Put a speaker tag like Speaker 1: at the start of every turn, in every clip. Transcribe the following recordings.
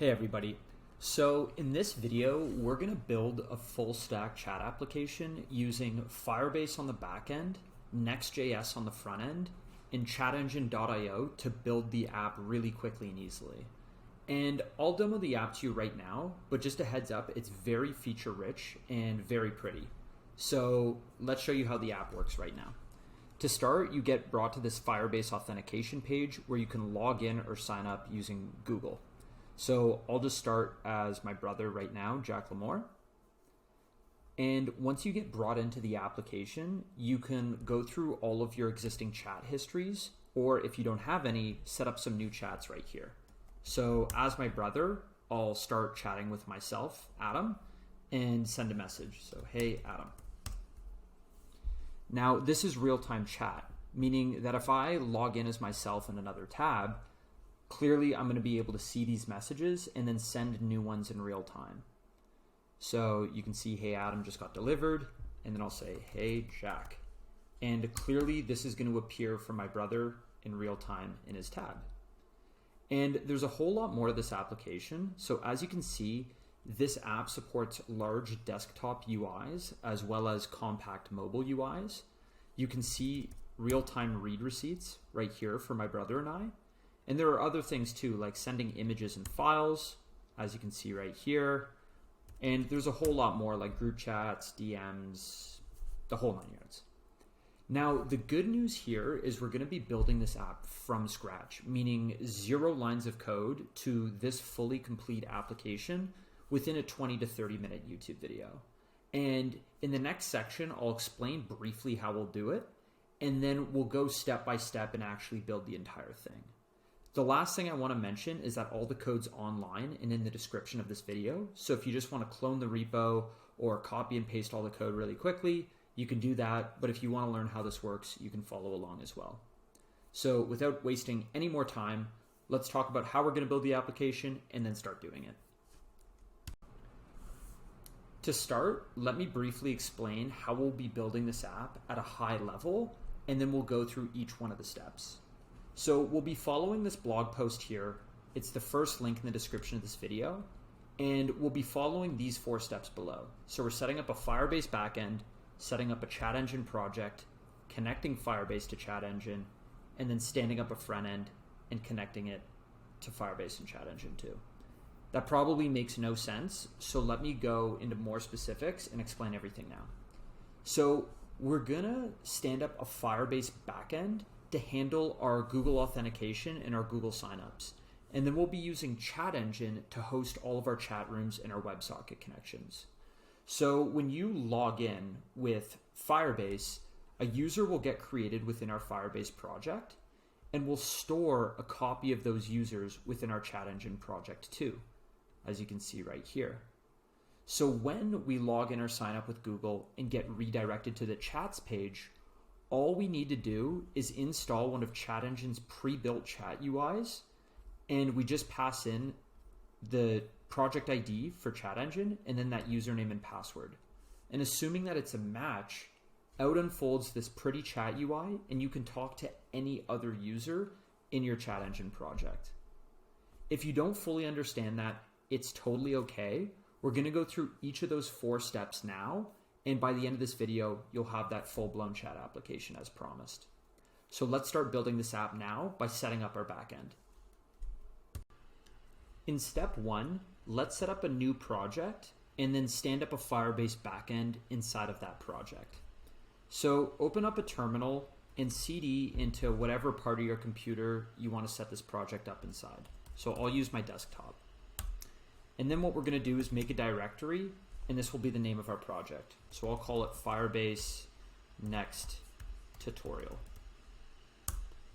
Speaker 1: Hey everybody. So in this video, we're going to build a full stack chat application using Firebase on the back end, NextJS on the front end, and ChatEngine.io to build the app really quickly and easily. And I'll demo the app to you right now, but just a heads up, it's very feature rich and very pretty. So let's show you how the app works right now. To start, you get brought to this Firebase authentication page where you can log in or sign up using Google. So I'll just start as my brother right now, Jack Lamore. And once you get brought into the application, you can go through all of your existing chat histories, or if you don't have any, set up some new chats right here. So as my brother, I'll start chatting with myself, Adam, and send a message. So, hey, Adam. Now, this is real-time chat, meaning that if I log in as myself in another tab, clearly I'm going to be able to see these messages and then send new ones in real time. So you can see, hey, Adam just got delivered, and then I'll say, hey, Jack. And clearly this is going to appear for my brother in real time in his tab. And there's a whole lot more to this application. So as you can see, this app supports large desktop UIs as well as compact mobile UIs. You can see real-time read receipts right here for my brother and I. And there are other things too, like sending images and files, as you can see right here. And there's a whole lot more, like group chats, DMs, the whole 9 yards. Now, the good news here is we're going to be building this app from scratch, meaning 0 lines of code to this fully complete application within a 20 to 30 minute YouTube video. And in the next section, I'll explain briefly how we'll do it, and then we'll go step by step and actually build the entire thing. The last thing I want to mention is that all the code's online and in the description of this video. So if you just want to clone the repo or copy and paste all the code really quickly, you can do that. But if you want to learn how this works, you can follow along as well. So without wasting any more time, let's talk about how we're going to build the application and then start doing it. To start, let me briefly explain how we'll be building this app at a high level, and then we'll go through each one of the steps. So we'll be following this blog post here. It's the first link in the description of this video, and we'll be following these 4 steps below. So we're setting up a Firebase backend, setting up a chat engine project, connecting Firebase to chat engine, and then standing up a front end and connecting it to Firebase and chat engine too. That probably makes no sense, so let me go into more specifics and explain everything now. So we're gonna stand up a Firebase backend to handle our Google authentication and our Google signups. And then we'll be using Chat Engine to host all of our chat rooms and our WebSocket connections. So when you log in with Firebase, a user will get created within our Firebase project, and we'll store a copy of those users within our Chat Engine project too, as you can see right here. So when we log in or sign up with Google and get redirected to the chats page, all we need to do is install one of Chat Engine's pre-built chat UIs, and we just pass in the project ID for Chat Engine and then that username and password. And assuming that it's a match, out unfolds this pretty chat UI, and you can talk to any other user in your Chat Engine project. If you don't fully understand that, it's totally okay. We're going to go through each of those 4 steps now, and by the end of this video, you'll have that full-blown chat application as promised. So let's start building this app now by setting up our backend. In step 1, let's set up a new project and then stand up a Firebase backend inside of that project. So open up a terminal and CD into whatever part of your computer you want to set this project up inside. So I'll use my desktop. And then what we're going to do is make a directory, and this will be the name of our project. So I'll call it Firebase Next Tutorial.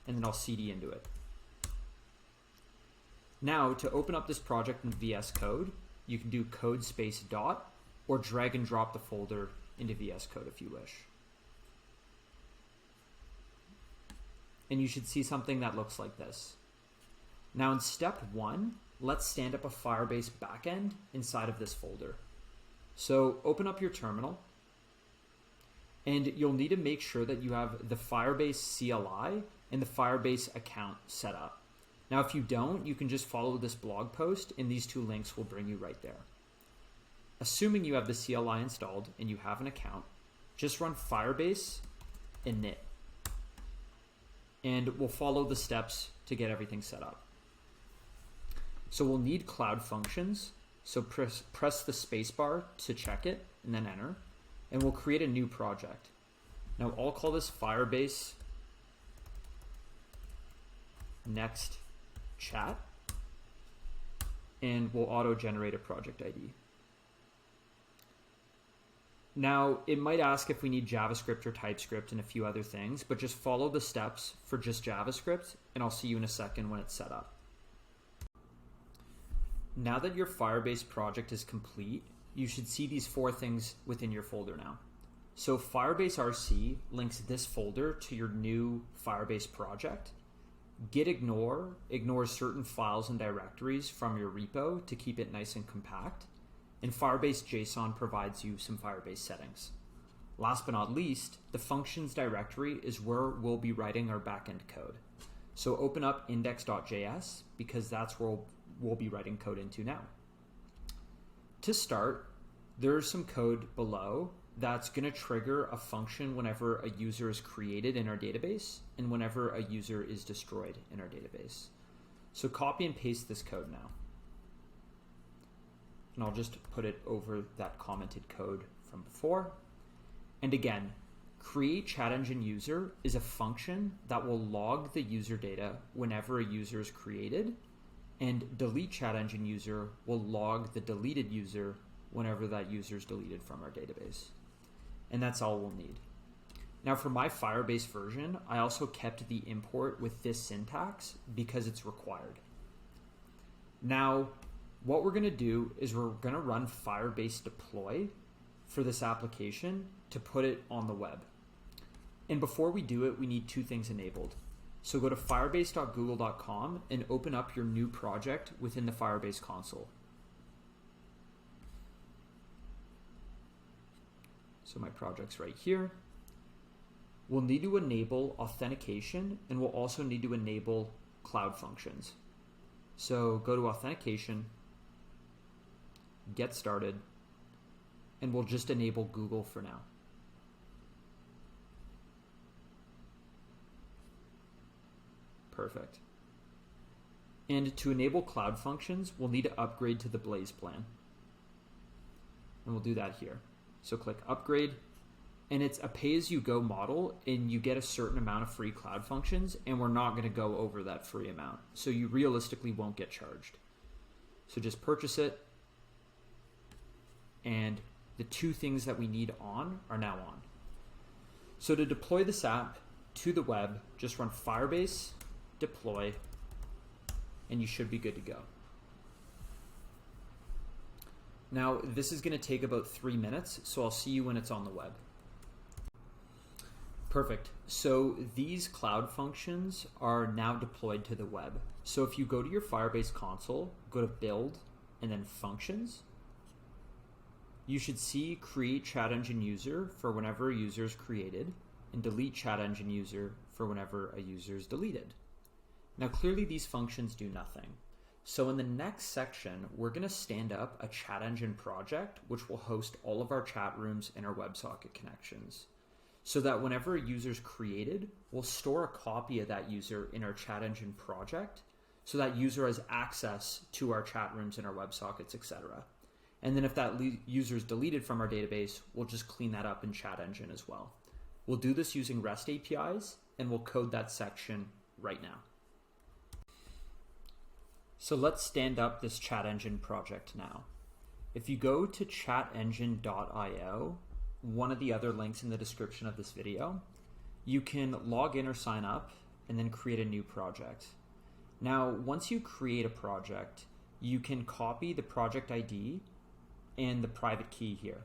Speaker 1: And then I'll CD into it. Now, to open up this project in VS Code, you can do code space dot or drag and drop the folder into VS Code if you wish. And you should see something that looks like this. Now in step 1, let's stand up a Firebase backend inside of this folder. So open up your terminal, and you'll need to make sure that you have the Firebase CLI and the Firebase account set up. Now, if you don't, you can just follow this blog post and these two links will bring you right there. Assuming you have the CLI installed and you have an account, just run Firebase init, and we'll follow the steps to get everything set up. So we'll need Cloud Functions. So press the spacebar to check it and then enter, and we'll create a new project. Now I'll call this Firebase Next Chat, and we'll auto-generate a project ID. Now, it might ask if we need JavaScript or TypeScript and a few other things, but just follow the steps for just JavaScript, and I'll see you in a second when it's set up. Now that your Firebase project is complete, you should see these 4 things within your folder now. So Firebase RC links this folder to your new Firebase project. Gitignore ignores certain files and directories from your repo to keep it nice and compact. And Firebase JSON provides you some Firebase settings. Last but not least, the functions directory is where we'll be writing our backend code. So open up index.js because that's where we'll be writing code into now. To start, there's some code below that's going to trigger a function whenever a user is created in our database and whenever a user is destroyed in our database. So copy and paste this code now. And I'll just put it over that commented code from before. And again, create chat engine user is a function that will log the user data whenever a user is created, and delete chat engine user will log the deleted user whenever that user is deleted from our database. And that's all we'll need. Now for my Firebase version, I also kept the import with this syntax because it's required. Now, what we're going to do is we're going to run Firebase deploy for this application to put it on the web. And before we do it, we need 2 things enabled. So go to firebase.google.com and open up your new project within the Firebase console. So my project's right here. We'll need to enable authentication, and we'll also need to enable Cloud Functions. So go to authentication, get started, and we'll just enable Google for now. Perfect. And to enable Cloud Functions, we'll need to upgrade to the Blaze plan. And we'll do that here. So click upgrade, and it's a pay-as-you-go model, and you get a certain amount of free Cloud Functions, and we're not going to go over that free amount. So you realistically won't get charged. So just purchase it, and the 2 things that we need on are now on. So to deploy this app to the web, just run Firebase deploy, and you should be good to go. Now, this is going to take about 3 minutes, so I'll see you when it's on the web. Perfect. So these Cloud Functions are now deployed to the web. So if you go to your Firebase console, go to Build, and then Functions, you should see Create Chat Engine User for whenever a user is created, and Delete Chat Engine User for whenever a user is deleted. Now, clearly these functions do nothing. So in the next section, we're going to stand up a chat engine project, which will host all of our chat rooms and our WebSocket connections. So that whenever a user is created, we'll store a copy of that user in our chat engine project, so that user has access to our chat rooms and our WebSockets, etc. And then if that user is deleted from our database, we'll just clean that up in chat engine as well. We'll do this using REST APIs, and we'll code that section right now. So let's stand up this chat engine project now. If you go to chatengine.io, one of the other links in the description of this video, you can log in or sign up and then create a new project. Now, once you create a project, you can copy the project ID and the private key here.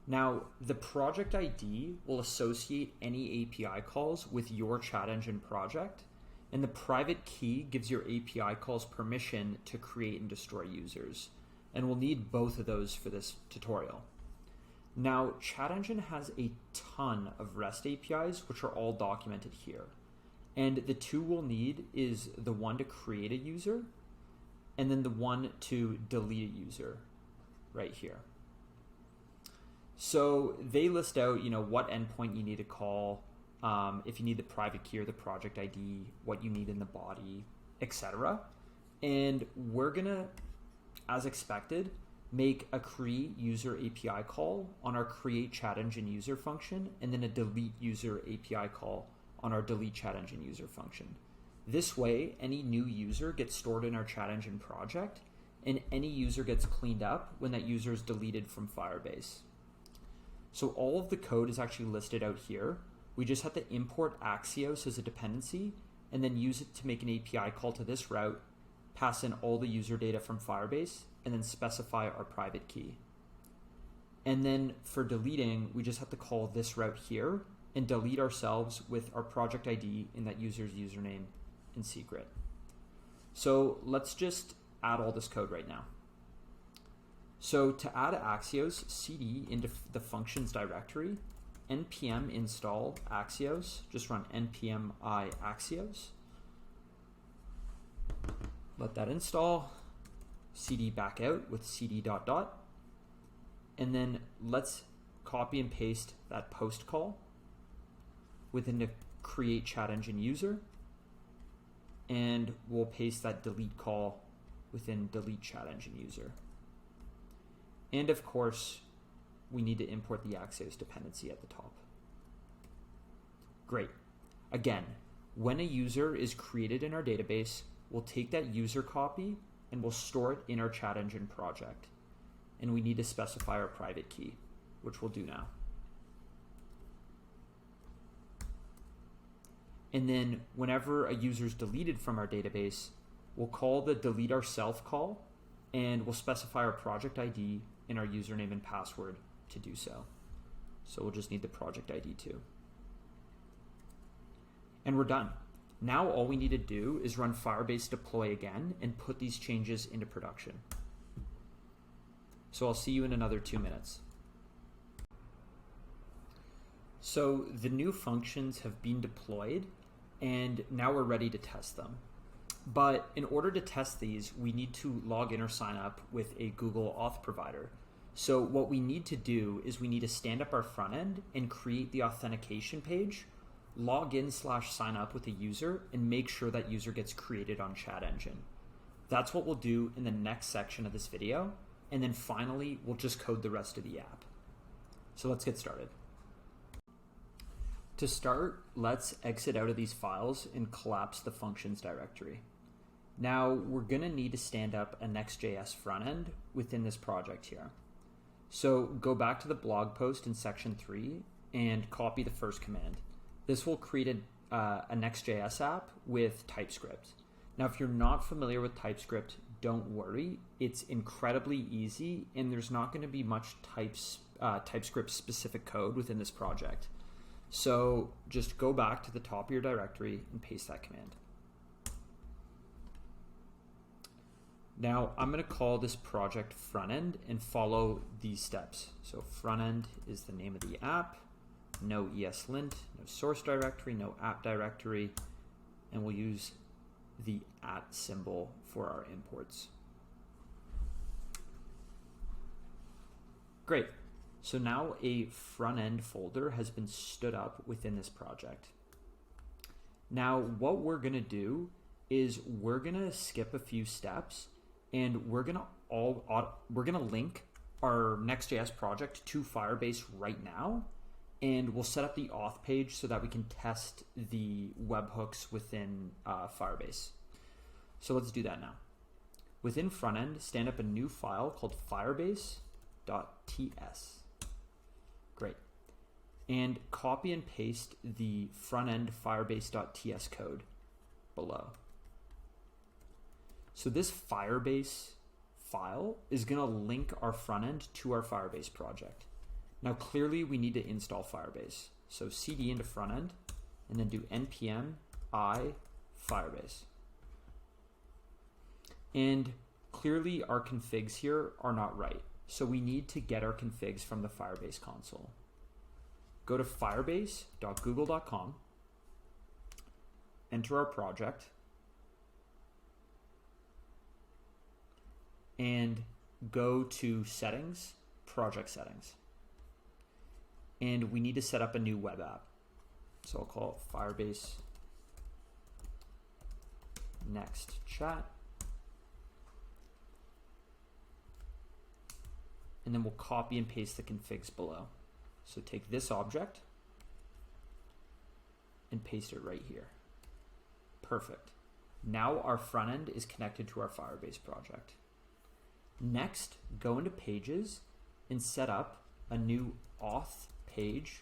Speaker 1: Now, the project ID will associate any API calls with your chat engine project, and the private key gives your API calls permission to create and destroy users. And we'll need both of those for this tutorial. Now, Chat Engine has a ton of REST APIs, which are all documented here. And the two we'll need is the one to create a user and then the one to delete a user right here. So they list out, what endpoint you need to call, if you need the private key or the project ID, what you need in the body, etc. And we're gonna, as expected, make a create user API call on our create chat engine user function, and then a delete user API call on our delete chat engine user function. This way, any new user gets stored in our chat engine project, and any user gets cleaned up when that user is deleted from Firebase. So all of the code is actually listed out here. We just have to import Axios as a dependency and then use it to make an API call to this route, pass in all the user data from Firebase, and then specify our private key. And then for deleting, we just have to call this route here and delete ourselves with our project ID in that user's username and secret. So let's just add all this code right now. So to add Axios, cd into the functions directory, npm install Axios, just run npm I Axios. Let that install, cd back out with cd ... And then let's copy and paste that post call within the create chat engine user. And we'll paste that delete call within delete chat engine user. And of course, we need to import the Axios dependency at the top. Great. Again, when a user is created in our database, we'll take that user copy and we'll store it in our chat engine project. And we need to specify our private key, which we'll do now. And then whenever a user is deleted from our database, we'll call the delete ourself call, and we'll specify our project ID and our username and password to do so. So we'll just need the project ID too. And we're done. Now all we need to do is run Firebase deploy again and put these changes into production. So I'll see you in another 2 minutes. So the new functions have been deployed, and now we're ready to test them. But in order to test these, we need to log in or sign up with a Google Auth provider. So what we need to do is we need to stand up our front end and create the authentication page, log in / sign up with a user, and make sure that user gets created on Chat Engine. That's what we'll do in the next section of this video. And then finally, we'll just code the rest of the app. So let's get started. To start, let's exit out of these files and collapse the functions directory. Now we're gonna need to stand up a Next.js front end within this project here. So go back to the blog post in section 3 and copy the first command. This will create a Next.js app with TypeScript. Now, if you're not familiar with TypeScript, don't worry. It's incredibly easy, and there's not going to be much TypeScript specific code within this project. So just go back to the top of your directory and paste that command. Now I'm going to call this project frontend and follow these steps. So frontend is the name of the app, no ESLint, no source directory, no app directory, and we'll use the @ symbol for our imports. Great. So now a front end folder has been stood up within this project. Now what we're going to do is we're going to skip a few steps, and we're going to link our Next.js project to Firebase right now, and we'll set up the auth page so that we can test the webhooks within Firebase. So let's do that now. Within frontend, stand up a new file called firebase.ts. Great. And copy and paste the front-end firebase.ts code below. So this Firebase file is going to link our front end to our Firebase project. Now clearly we need to install Firebase. So cd into front end and then do npm I Firebase. And clearly our configs here are not right. So we need to get our configs from the Firebase console. Go to firebase.google.com, enter our project, and go to settings, project settings. And we need to set up a new web app. So I'll call it Firebase Next Chat. And then we'll copy and paste the configs below. So take this object and paste it right here. Perfect. Now our front end is connected to our Firebase project. Next, go into Pages and set up a new auth page.tsx.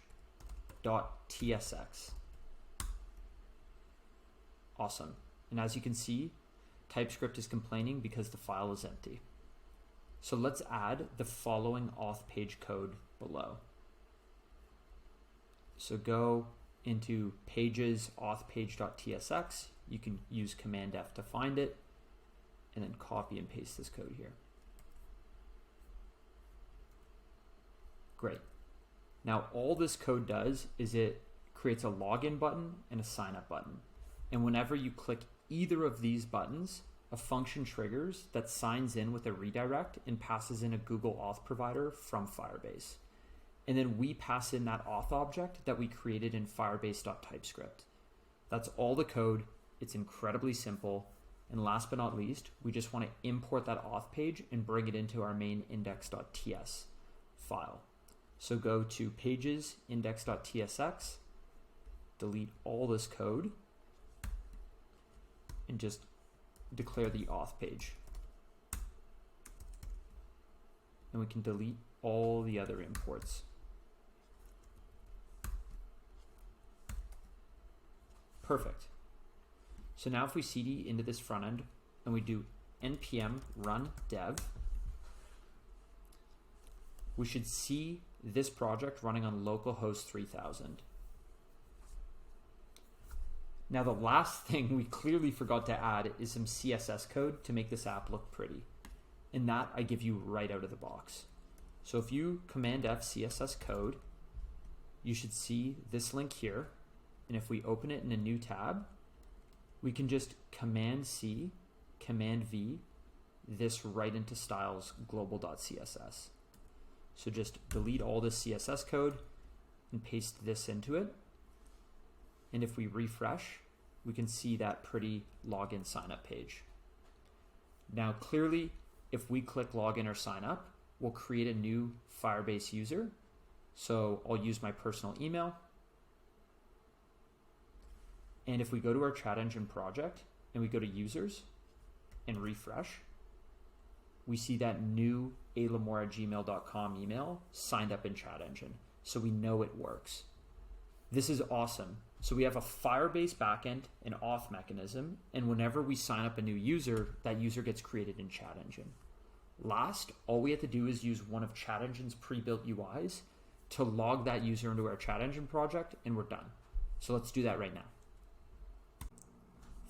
Speaker 1: Awesome. And as you can see, TypeScript is complaining because the file is empty. So let's add the following auth page code below. So go into Pages auth page.tsx. You can use Command F to find it, and then copy and paste this code here. Great. Now all this code does is it creates a login button and a sign up button. And whenever you click either of these buttons, a function triggers that signs in with a redirect and passes in a Google Auth provider from Firebase. And then we pass in that auth object that we created in firebase.typescript. That's all the code. It's incredibly simple. And last but not least, we just want to import that auth page and bring it into our main index.ts file. So go to Pages, index.tsx, delete all this code, and just declare the auth page. And we can delete all the other imports. Perfect. So now if we cd into this front end and we do npm run dev, we should see this project running on localhost 3000. Now the last thing we clearly forgot to add is some CSS code to make this app look pretty. And that I give you right out of the box. So if you Command F CSS code, you should see this link here. And if we open it in a new tab, we can just Command C, Command V, this right into styles global.css. So just delete all this CSS code and paste this into it. And if we refresh, we can see that pretty login sign up page. Now clearly, if we click login or sign up, we'll create a new Firebase user. So I'll use my personal email. And if we go to our chat engine project and we go to users and refresh, we see that new alamore@gmail.com email signed up in chat engine. So we know it works. This is awesome. So we have a Firebase backend, an auth mechanism, and whenever we sign up a new user, that user gets created in chat engine. Last, all we have to do is use one of chat engine's pre-built UIs to log that user into our chat engine project, and we're done. So let's do that right now.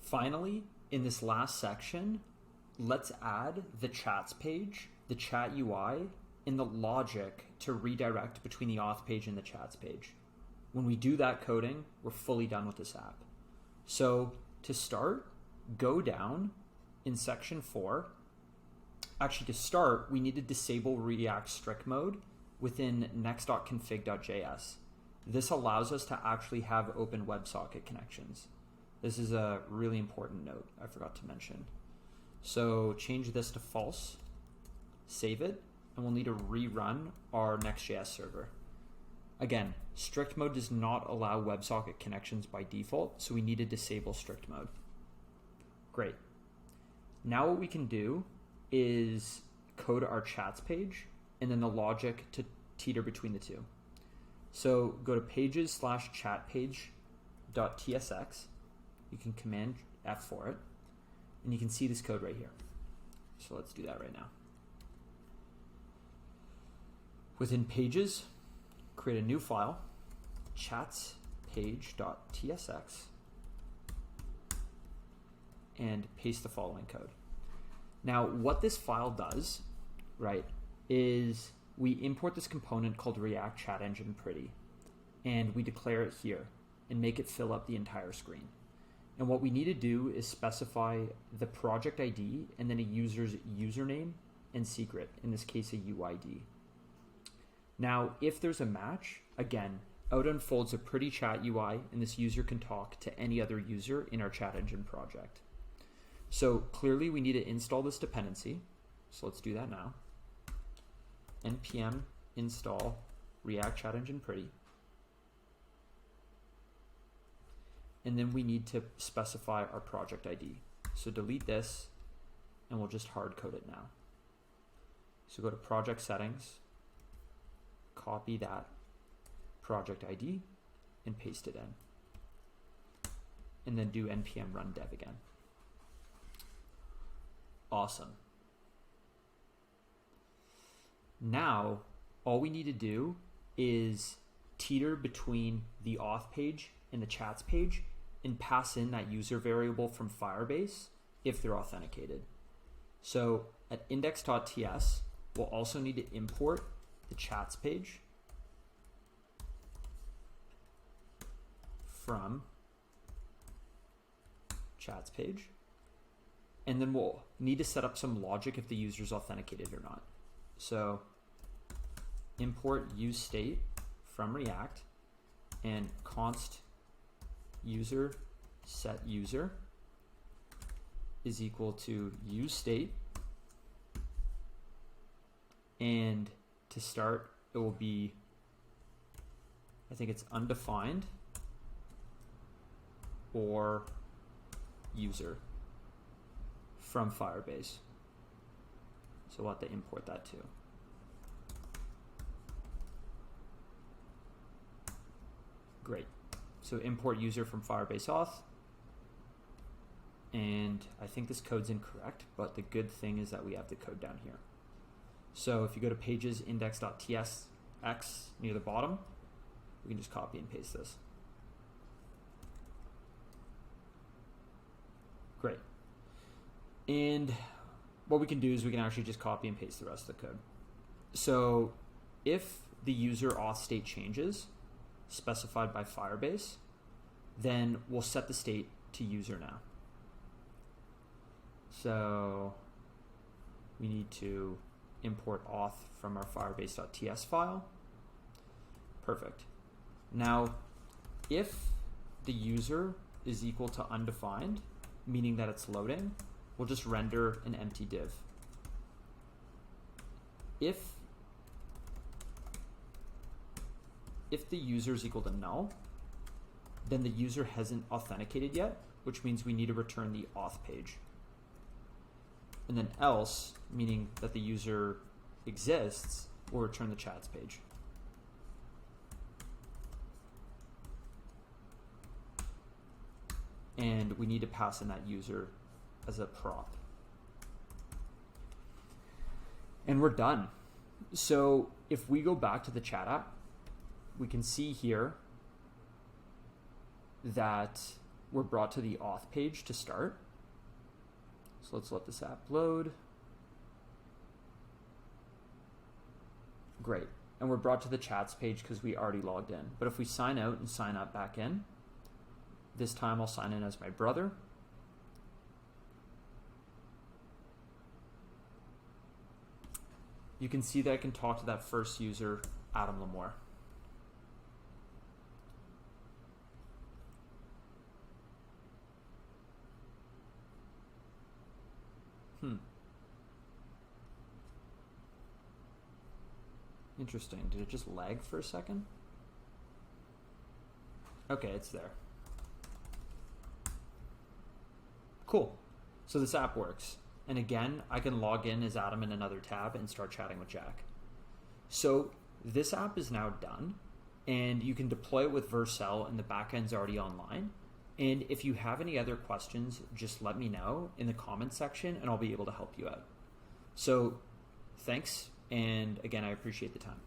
Speaker 1: Finally, in this last section, let's add the chats page, the chat UI, and the logic to redirect between the auth page and the chats page. When we do that coding, we're fully done with this app. So to start, go down in section 4. Actually, to start, we need to disable React strict mode within next.config.js. This allows us to actually have open WebSocket connections. This is a really important note I forgot to mention. So change this to false, save it, and we'll need to rerun our NextJS server. Again, strict mode does not allow WebSocket connections by default, so we need to disable strict mode. Great. Now what we can do is code our chats page and then the logic to teeter between the two. So go to pages/chatpage.tsx. You can Command F for it, and you can see this code right here. So let's do that right now. Within Pages, create a new file, chatspage.tsx, and paste the following code. Now, what this file does, right, is we import this component called React Chat Engine Pretty, and we declare it here and make it fill up the entire screen. And what we need to do is specify the project ID and then a user's username and secret, in this case a UID. Now, if there's a match, again, out unfolds a pretty chat UI, and this user can talk to any other user in our chat engine project. So clearly we need to install this dependency. So let's do that now. npm install React Chat Engine Pretty. And then we need to specify our project ID. So delete this, and we'll just hard code it now. So go to project settings, copy that project ID, and paste it in. And then do npm run dev again. Awesome. Now, all we need to do is teeter between the auth page and the chats page and pass in that user variable from Firebase if they're authenticated. So at index.ts, we'll also need to import the chats page from chats page. And then we'll need to set up some logic if the user's authenticated or not. So import useState from React and const user set user is equal to useState. And to start, it will be, I think it's undefined or user from Firebase. So we'll have to import that too. Great. So import user from Firebase auth. And I think this code's incorrect, but the good thing is that we have the code down here. So if you go to pages index.tsx near the bottom, we can just copy and paste this. Great. And what we can do is we can actually just copy and paste the rest of the code. So if the user auth state changes, specified by Firebase, then we'll set the state to user now. So we need to import auth from our firebase.ts file. Perfect. Now, if the user is equal to undefined, meaning that it's loading, we'll just render an empty div. If the user is equal to null, then the user hasn't authenticated yet, which means we need to return the auth page. And then else, meaning that the user exists, we'll return the chats page. And we need to pass in that user as a prop. And we're done. So if we go back to the chat app, we can see here that we're brought to the auth page to start. So let's let this app load. Great. And we're brought to the chats page because we already logged in. But if we sign out and sign up back in, this time I'll sign in as my brother. You can see that I can talk to that first user, Adam Lamore. Interesting. Did it just lag for a second? Okay, it's there. Cool. So this app works. And again, I can log in as Adam in another tab and start chatting with Jack. So this app is now done, and you can deploy it with Vercel, and the backend's already online. And if you have any other questions, just let me know in the comments section, and I'll be able to help you out. So thanks, and again, I appreciate the time.